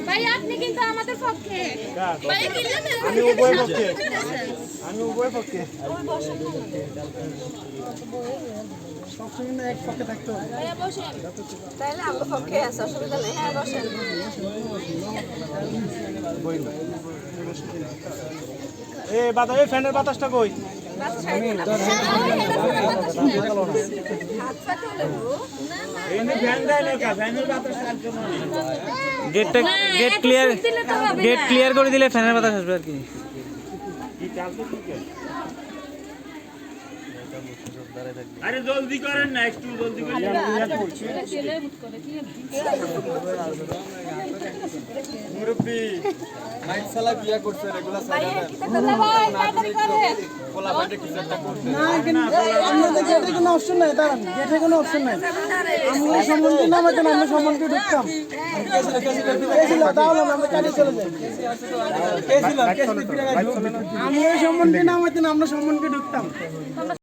ভাই আপনি কিন্তু আমাদের পক্ষে ভাই আমি উভয় পক্ষে সবসময় এক পক্ষে থাকতো ভাইয়া বসেন তাহলে আমরা পক্ষে আছে অসুবিধা নেই হ্যাঁ বসেন এ বাতা এই ফ্যানের বাতাসটা কই গেট ক্লিয়ার করে দিলে ফ্যানের বাতাস আসবে আর কি। আরে জলদি করেন না, একটু জলদি করেন। মুরব্বি মাইক সালা বিয়া করছে রেগুলার সাইডে কোলা বাইরে কিছু একটা করতে না কিন্তু আমাদের গেটে কোনো অপশন নাই দাঁড়ান গেটে কোনো অপশন নাই আমরা সম্বন্ধে নামাতে না আমরা সম্বন্ধে ঢুকতাম কেছিল তাহলে আমরা কাজে চলে যাই কেছিল আমরা সম্বন্ধে নামাতে না আমরা সম্বন্ধে ঢুকতাম